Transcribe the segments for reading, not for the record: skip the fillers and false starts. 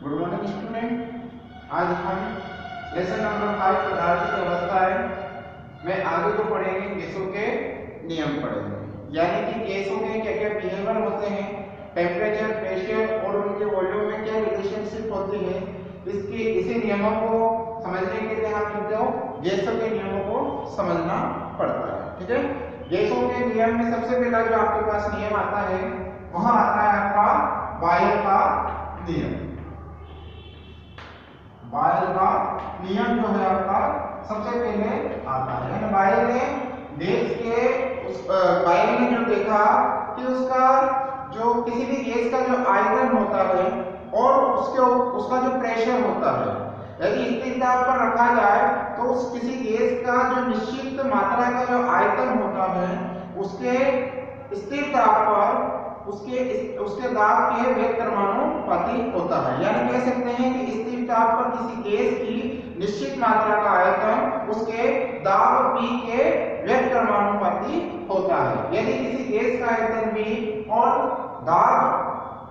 Good morning student. आज हम lesson number 5 पदार्थ की अवस्थाएं में आगे को पढ़ेंगे, गैसों के नियम पढ़ेंगे। यानी कि गैसों के क्या क्या बिहेवियर होते हैं, टेम्परेचर, प्रेशर और उनके वॉल्यूम में क्या रिलेशनशिप होती है, इसी नियमों को समझने के लिए हम गैसों के नियमों को समझना पड़ता है। ठीक है, गैसों के नियम में सबसे पहला जो आपके पास नियम आता है वह आता है आपका बॉयल का नियम। बॉयल का नियम जो है आपका सबसे पहले आता है। बॉयल ने गैस के बॉयल ने जो देखा कि उसका जो किसी भी गैस का जो आयतन होता है और उसका जो प्रेशर होता है, यदि स्थिर ताप पर रखा जाए तो उस किसी गैस का जो निश्चित मात्रा का जो आयतन होता है उसके स्थिर ताप पर उसके दाब के वेग क्रमानुपाती होता है। यानी कह सकते हैं कि स्थिर ताप पर किसी गैस की निश्चित मात्रा का आयतन उसके दाब P के वेग क्रमानुपाती होता है। यदि किसी गैस का आयतन V और दाब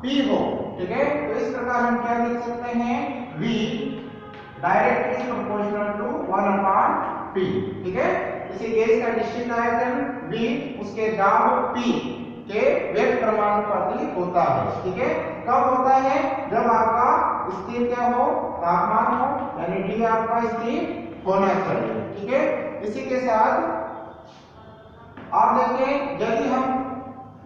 P हो, ठीक है, तो इस प्रकार हम क्या लिख सकते हैं, V directly proportional to 1/P। ठीक है, किसी गैस का निश्चित आयतन V उसके दाब P के वेग क्रमानुपाती होता है। ठीक है, कब होता है, जब आपका स्थिर क्या हो, तापमान हो, यानी T आपका स्थिर होना चाहिए। ठीक है, इसी के साथ आप देखें, यदि हम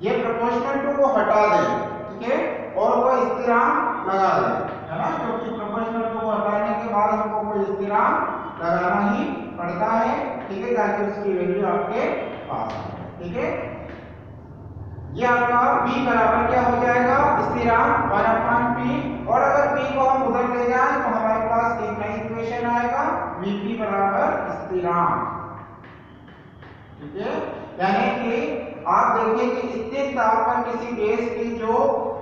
ये प्रोपोर्शनल टू को हटा दें, ठीक है, और वो स्थिरांक लगा दें, है ना, क्योंकि प्रोपोर्शनल टू को हटाने के बाद हमको कोई स्थिरांक लगाना ही पड़ता है। ठीक है, ताकि उसकी वैल्यू आपके पास है। ठीक है, ये आपका V बराबर क्या हो जाएगा, स्थिरांक 1/P। और अगर P को हम उधर ले जाएं तो हमारे पास एक नई इक्वेशन आएगा, Vp बराबर स्थिरांक। ठीक है, यानी कि आप देखिए कि स्थिर ताप पर किसी गैस की जो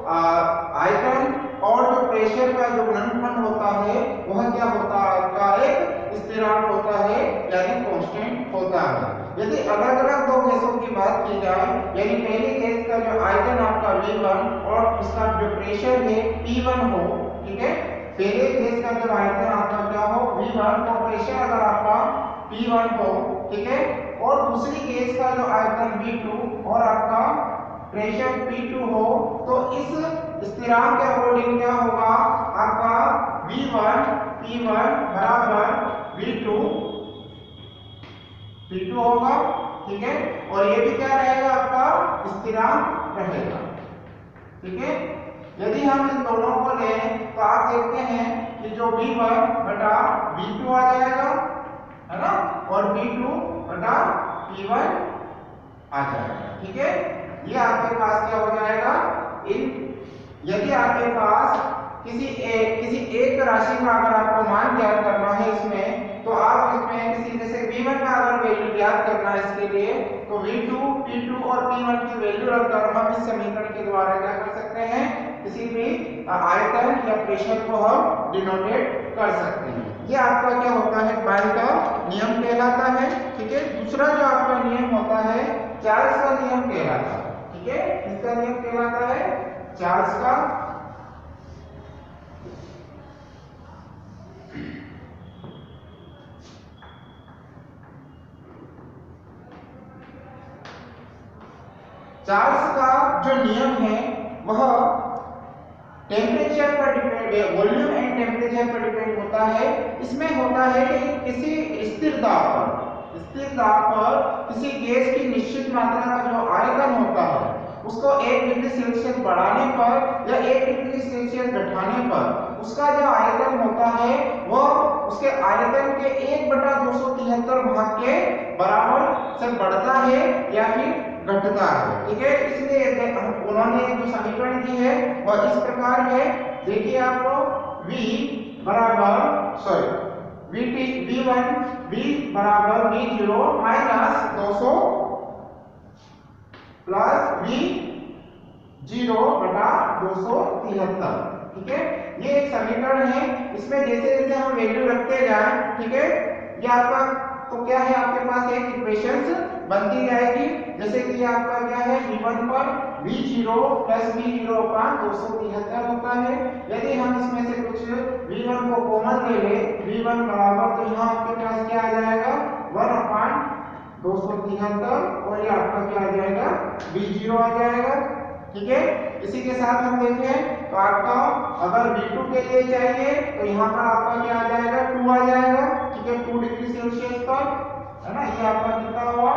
आयतन और जो प्रेशर का जो गुणनफल होता है वह क्या होता है, आपका एक स्थिरांक होता है, यानी कांस्टेंट होता है। यदि अलग अलग दो गैसों की बात की जाए, यानी पहली गैस का जो आयतन आपका V1 और उसका जो प्रेशर है P1 हो, ठीक है, पहले गैस का जो आयतन आपका क्या हो, V1 और प्रेशर अगर आपका P1 हो, ठीक है, और दूसरी गैस का जो आयतन V2 और आपका प्रेशर P2 हो, तो इस स्थिरांक के अकॉर्डिंग क्या होगा, आपका V1 P1 बराबर V2 P2 होगा। ठीक है, और ये भी क्या रहेगा, आपका स्थिरांक रहेगा। ठीक है, यदि हम इन दोनों को लें तो आप देखते हैं कि जो V1 बटा V2 आ जाएगा, है ना, और V2 बटा P1 आ जाएगा। ठीक है, ये आपके पास क्या हो जाएगा, यदि आपके पास किसी एक राशि का अगर आपको मान ज्ञात करना है इसमें, तो आप इसमें किसी जैसे V1 का अगर वैल्यू ज्ञात करना है इसके लिए, तो V2 P2 और P1 की वैल्यू रखकर हम इस समीकरण के द्वारा क्या कर सकते हैं, किसी भी आयतन या प्रेशर को हम डिनोटेट कर सकते हैं। ये आपका क्या होता है, बॉयल का नियम कहलाता है। ठीक है, दूसरा जो आपका नियम होता है चार्ल्स का नियम कहलाता है। ठीक है, इसका नियम कहलाता है चार्ल्स का। चार्ल्स का जो नियम है वह टेम्परेचर पर डिपेंड, वॉल्यूम एंड टेम्परेचर पर डिपेंड होता है। इसमें होता है कि किसी स्थिर ताप पर किसी गैस की निश्चित मात्रा का जो आयतन होता है उसको 1 डिग्री सेल्सियस बढ़ाने पर या 1 डिग्री सेल्सियस घटाने पर उसका जो आयतन होता है वह उसके आयतन के 1/273 भाग के बराबर से बढ़ता है या फिर घटता है। ठीक है, इसलिए उन्होंने जो समीकरण दी है वह इस प्रकार है, देखिए आपको V1 बराबर V0 माइनस 200 प्लस V0 बटा 273। ठीक है, ये एक समीकरण है। इसमें जैसे जैसे हम वैल्यू रखते जाएं, ठीक है, ये आपका तो क्या है, आपके पास एक इक्वेशंस बनती जाएगी। जैसे कि आपका क्या है V1 पर V0 प्लस V0 अपान 273 होता है। यदि हम इसमें से कुछ V1 को कॉमन ले ले, V1 बराबर, तो यहाँ आपके पास क्या आ जाएगा 1 अपान 273 और ये आपका क्या आ जाएगा V0 आ जाएगा। ठीक है, इसी के साथ हम देखें तो आपका अगर V2 के लिए चाहिए तो यहाँ पर आपका क्या आ जाएगा 2 आ जाएगा। ठीक है, 2 डिग्री सेल्सियस पर, है ना, ये आपका कितना हुआ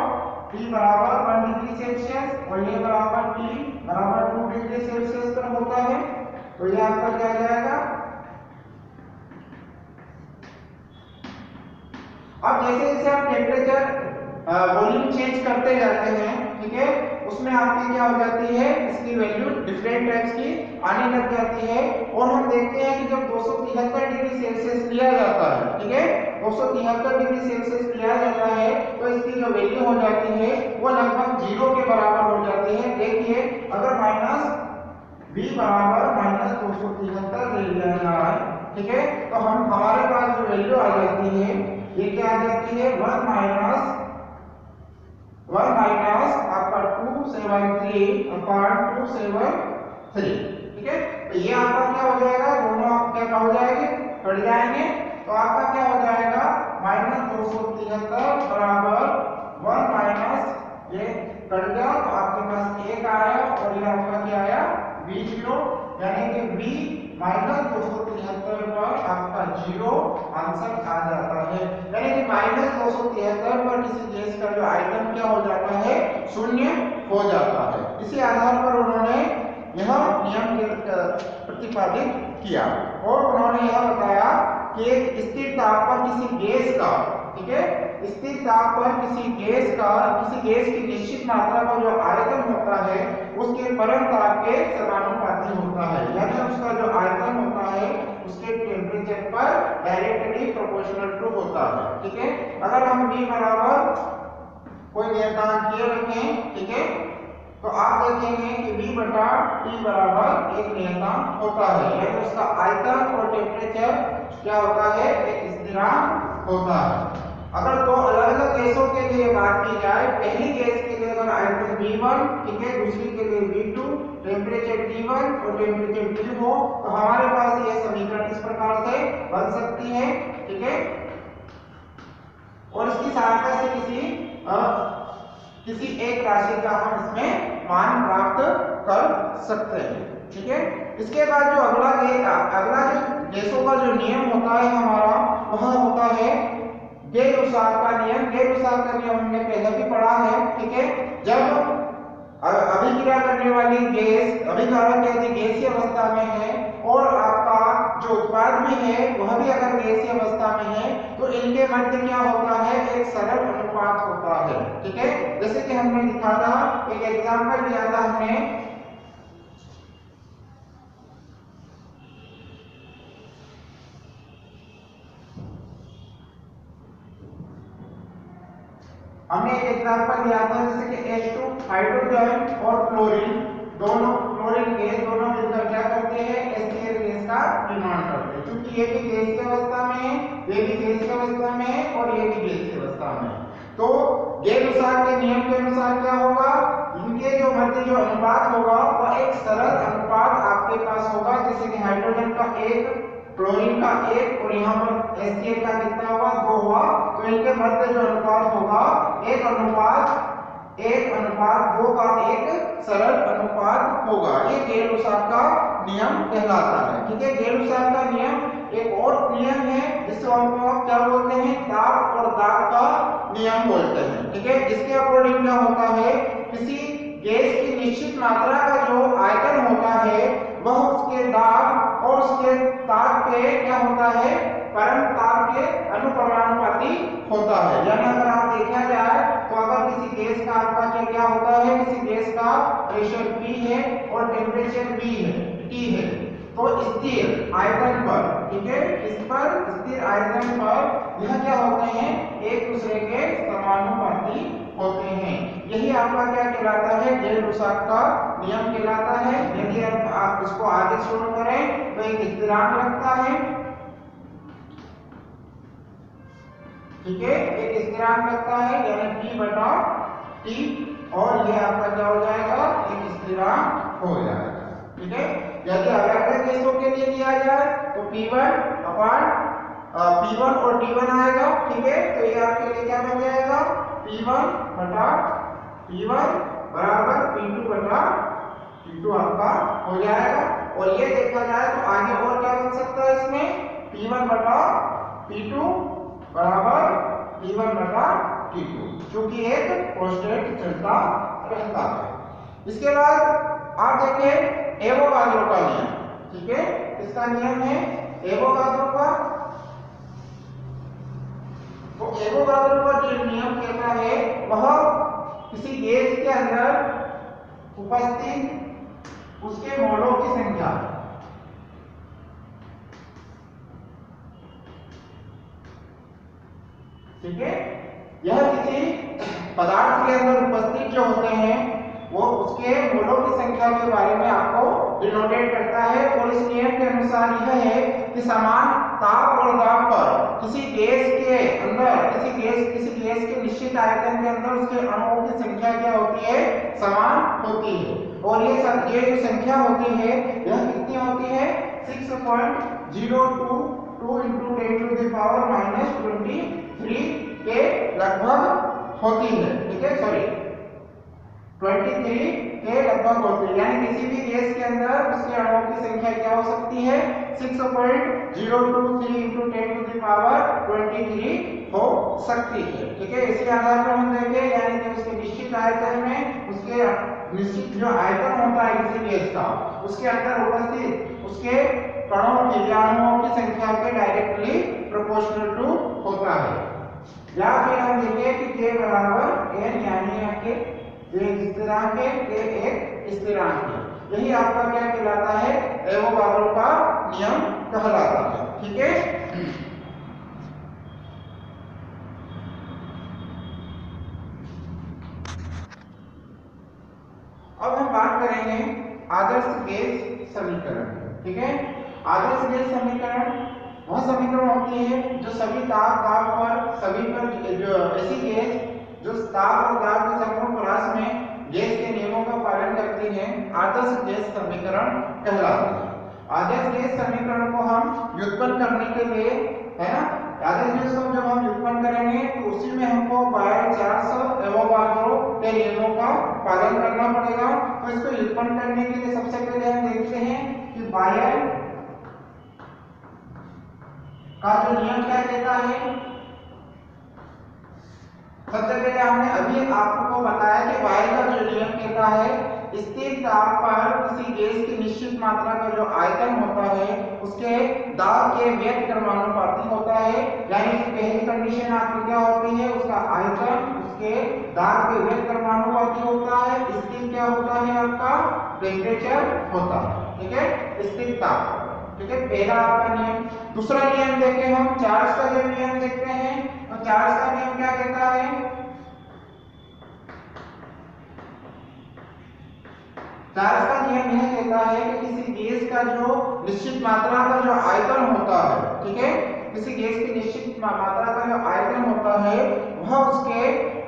T बराबर 1 डिग्री सेल्सियस और ये बराबर T बराबर 2 डिग्री सेल्सियस पर होता है। तो ये आपका क्या आ जाएगा। अब जैसे जैसे आप टेम्परेचर वॉल्यूम चेंज करते जाते हैं, ठीक है, उसमें आपकी क्या हो जाती है, इसकी वैल्यू डिफरेंट टाइप्स की आने लग जाती है। और हम देखते हैं कि जब 273 डिग्री सेल्सियस लिया जाता है, ठीक है, 273 डिग्री सेल्सियस लिया जाता है तो इसकी जो वैल्यू हो जाती है वो लगभग 0 के बराबर हो जाती है। देखिए, अगर V बराबर -273 ले लिया जाए, ठीक है, तो हमारे पास जो वैल्यू आ जाती है ये क्या आ जाती है 1 माइनस आपका 273 अपान 273। ठीक है, तो ये आपका क्या हो जाएगा, दोनों आप क्या हो जाएंगे, कट जाएंगे। तो आपका क्या हो जाएगा -273 बराबर 1 माइनस ये कट गया तो आपके पास 1 आया और ये आपका क्या आया V0, यानी कि V -273 पर आपका 0 आंसर आ जाता है। यानी कि -273 पर किसी गैस का जो आयतन क्या हो जाता है, शून्य हो जाता है। इसी आधार पर उन्होंने यह नियम प्रतिपादित किया और उन्होंने यह बताया कि एक स्थिर ताप पर किसी गैस का, ठीक है, स्थिर ताप पर किसी गैस की निश्चित मात्रा का जो आयतन होता है उसके परम ताप के समानुपाती होता है। यानी उसका जो आयतन होता है उसके टेम्परेचर पर डायरेक्टली प्रोपोर्शनल टू होता है। ठीक है, अगर हम V बराबर कोई नियतांक ये रखें, ठीक है, तो आप देखेंगे कि V बटा T बराबर एक नियतांक होता है, यानी उसका आयतन और टेम्परेचर क्या होता है, एक स्थिरांक होता है। अगर दो अलग-अलग गैसों के लिए बात की जाए, पहली गैस के लिए अगर आयतन V1, ठीक है, दूसरी के लिए V2, टेम्परेचर T1 और टेम्परेचर T हो, तो हमारे पास यह समीकरण इस प्रकार से बन सकती है। ठीक है, और इसकी सहायता से किसी एक राशि का हम इसमें मान प्राप्त कर सकते हैं। ठीक है, इसके बाद जो अगला जो गैसों का जो नियम होता है हमारा, वह होता है गेल-उसार का नियम। गेल-उसार का नियम हमने पहले भी पढ़ा है। ठीक है, जब अभिक्रिया करने वाली गैस अभिकारक यदि गैसीय अवस्था में है और आपका जो उत्पाद में है वह भी अगर गैसीय अवस्था में है तो इनके मध्य क्या होता है, एक सरल अनुपात होता है। ठीक है, जैसे कि हमने लिखा था, एक एग्जांपल लिया था हमने एक एग्जांपल लिया था, जैसे कि H2 हाइड्रोजन और क्लोरीन दोनों, क्लोरीन गैस दोनों मिलकर क्या करते हैं, HCl गैस का निर्माण करते हैं। क्योंकि ये भी गैस की अवस्था में है, ये भी गैस की अवस्था में है और ये भी गैस की अवस्था में है। तो गेल-उसार के नियम के अनुसार क्या होगा, इनके जो मध्य जो अनुपात होगा वह एक सरल अनुपात आपके पास होगा। जैसे कि हाइड्रोजन का 1, क्लोरीन का 1 और यहाँ पर HCl का कितना हुआ, 2 हुआ, तो इनके मध्य जो अनुपात होगा 1 अनुपात 2 का एक सरल अनुपात होगा। ये गेल-उसार का नियम कहलाता है। ठीक है, गेल-उसार का नियम एक और नियम है जिसको हम क्या बोलते हैं, ताप और दाब का नियम बोलते हैं। ठीक है, इसके अकॉर्डिंग क्या होता है, किसी गैस की निश्चित मात्रा का जो आयतन होता है वह उसके दाब और उसके ताप के क्या होता है, परम ताप के अनुपाती होता है। यानी अगर आप देखा जाए तो अगर किसी गैस का आपका क्या होता है, किसी गैस का प्रेशर P है और टेम्परेचर T है, तो स्थिर आयतन पर, ठीक है, इस पर स्थिर आयतन पर यह क्या होते हैं, एक दूसरे के समानुपाती होते हैं। यही आपका क्या कहलाता है, गेल-उसार का नियम कहलाता है। यदि आप इसको आगे शुरू करें तो एक स्थिरांक लगता है। ठीक है, एक स्थिरांक लगता है, यानी P बटा टी, और ये आपका क्या हो जाएगा, एक स्थिरांक हो जाएगा। ठीक है, यदि अलग अलग केसों के लिए लिया जाए तो P1 अपॉन P1 और T1 आएगा। ठीक है, तो ये आपके लिए क्या बन जाएगा, P1 बटा P1 बराबर P2 बटा P2 आपका हो जाएगा। और ये देखा जाए तो आगे और क्या बन सकता है इसमें, P1 बटा P2 बराबर P1 बटा T2, क्योंकि एक कांस्टेंट चलता रहता है। इसके बाद आप देखें एवोगाड्रो का नियम। ठीक है, इसका नियम है एवोगाड्रो का। तो एवोगाड्रो का जो नियम कहता है वह किसी गैस के अंदर उपस्थित उसके मोलों की संख्या, ठीक है, यह किसी पदार्थ के अंदर उपस्थित जो होते हैं वो उसके मोलों की संख्या के बारे में आपको डिनोटेट करता है। और इस नियम के अनुसार यह है कि समान ताप और दाब पर किसी गैस के अंदर किसी गैस के निश्चित आयतन के अंदर उसके अणुओं की संख्या क्या होती है, समान होती है। और ये जो संख्या होती है यह कितनी होती है, 6.022 × 10⁻⁻23 के लगभग होती है। ठीक है, सॉरी 23 के लगभग होती है, यानी किसी भी गैस के अंदर उसके अणुओं की संख्या क्या हो सकती है, 6.023 × 10⁻23 हो सकती है। ठीक है, इसी आधार पर हम देखें, यानी कि उसके निश्चित आयतन में उसके निश्चित जो आयतन होता है किसी गैस का, उसके अंदर उपस्थित उसके कणों की या अणुओं की संख्या के डायरेक्टली प्रोपोर्शनल टू होता है। या फिर हम देखें कि k बराबर n, यानी आपके एक स्थिरांक है, k एक स्थिरांक है। यही आपका क्या कहलाता है, एवोगाड्रो का नियम कहलाता है। ठीक है, अब हम बात करेंगे आदर्श गैस समीकरण। ठीक है, आदर्श गैस समीकरण वह समीकरण होती है जो सभी ताप पर सभी पर जो ऐसी गैस जो ताप और दाब के समूह प्रवास में गैस के नियमों का पालन करती है, आदर्श गैस समीकरण कहलाती है। आदर्श गैस समीकरण को हम व्युत्पन्न करने के लिए, है ना, आदर्श गैस को जब हम व्युत्पन्न करेंगे तो उसी में हमको बायो-चार्ल्स एवोगाड्रो के नियमों का पालन करना पड़ेगा। तो इसको व्युत्पन्न करने के लिए सबसे पहले हम देखते हैं कि बायो का जो नियम क्या कहता है। सबसे पहले हमने अभी आपको बताया कि बायो का जो नियम कहता है, स्थिर ताप पर किसी गैस की निश्चित मात्रा का जो आयतन होता है उसके दाब के व्यक्त क्रमानुपाती होता है। यानी कि पहली कंडीशन आपकी क्या होती है, उसका आयतन उसके दाब के व्यक्त क्रमानुपाती होता है। स्थिर क्या होता है, आपका टेम्परेचर होता है। ठीक है, स्थिर ताप। ठीक है, पहला आपका नियम। दूसरा नियम देखें हम, चार्ल्स का जो नियम देखते हैं, तो चार्ल्स का नियम क्या कहता है, चार्ल्स का नियम यह कहता है कि किसी गैस का जो निश्चित मात्रा का जो आयतन होता है, ठीक है, किसी गैस की निश्चित मात्रा का जो आयतन होता है वह उसके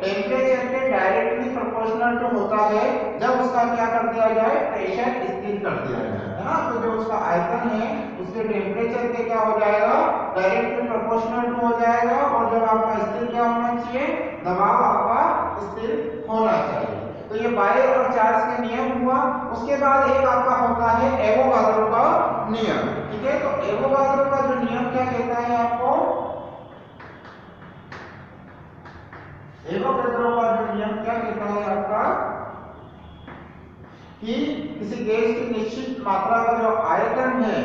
टेम्परेचर के डायरेक्टली प्रोपोर्शनल टू होता है जब उसका क्या कर दिया जाए, प्रेशर स्थिर कर दिया जाए, है ना। तो जो उसका आयतन है उसके टेम्परेचर के क्या हो जाएगा, डायरेक्टली प्रोपोर्शनल टू हो जाएगा। और जब आपका स्थिर क्या होना चाहिए, दबाव आपका स्थिर होना चाहिए। तो ये बायो और चार्ल्स के नियम हुआ। उसके बाद एक आपका होता है एवोगाड्रो का नियम। ठीक है, तो एवोगाड्रो का जो नियम क्या कहता है आपको, एवोगाड्रो का जो नियम क्या कहता है आपका कि किसी गैस की निश्चित मात्रा का जो आयतन है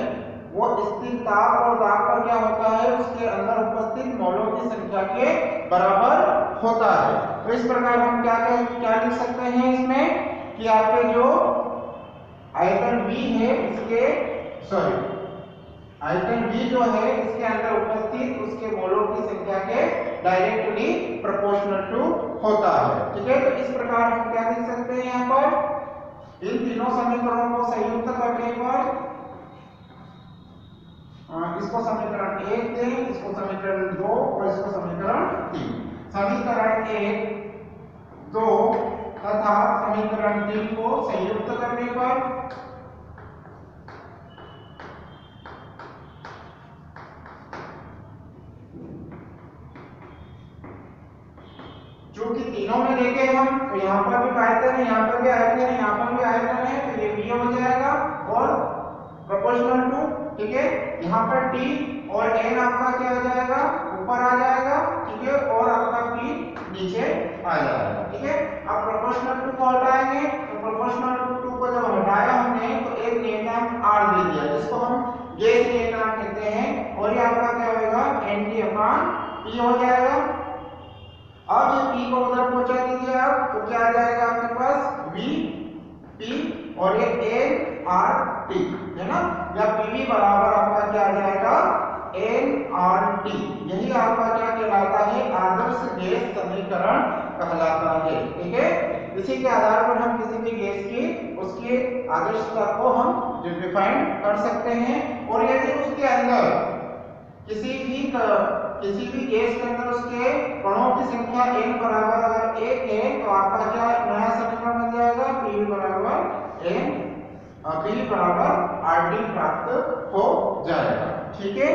वो स्थिर ताप और दाब पर क्या होता है, उसके अंदर उपस्थित मोलों की संख्या के बराबर होता है। तो इस प्रकार हम क्या लिख सकते हैं इसमें कि आपके जो आयतन V है इसके आयतन V जो है इसके अंदर उपस्थित उसके मोलों की संख्या के डायरेक्टली प्रोपोर्शनल टू होता है। ठीक है, तो इस प्रकार हम क्या लिख सकते हैं, यहाँ पर इन तीनों समीकरणों को संयुक्त करने पर इसको समीकरण 1 दें, इसको समीकरण 2 और इसको समीकरण 3। समीकरण 1 2 तथा समीकरण 3 को संयुक्त करने पर जो कि तीनों में देखे हम, तो यहाँ पर भी आयतन है, यहाँ पर भी आयतन है, यहाँ पर भी आयतन है, तो ये b हो जाएगा और प्रोपोर्शनल टू, ठीक है। यहाँ पर t और n आपका क्या हो जाएगा, ऊपर आ जाएगा, ठीक है, और आपका p नीचे आ जाएगा, ठीक है। अब प्रोपोर्शनल टू को हटाएंगे, तो प्रोपोर्शनल टू को जब हटाया हमने तो एक नियतांक r दे दिया जिसको हम गैस नियतांक कहते हैं, और ये आपका क्या होगा, nt/p हो जाएगा। अब ये p को उधर पहुंचा दीजिए आप, तो क्या आ जाएगा आपके पास v p और ये n r t, है ना, या pv बराबर आपका क्या आ जाएगा n r t। यही आपका क्या कहलाता है, आदर्श गैस समीकरण कहलाता है, ठीक है। इसी के आधार पर हम किसी भी गैस की उसकी आदर्शता को हम डिफाइन कर सकते हैं। और यदि उसके अंदर किसी भी गैस के अंदर उसके कणों की संख्या n बराबर अगर 1 है तो आपका क्या नया समीकरण बन जाएगा, p बराबर RT प्राप्त हो जाएगा, ठीक है।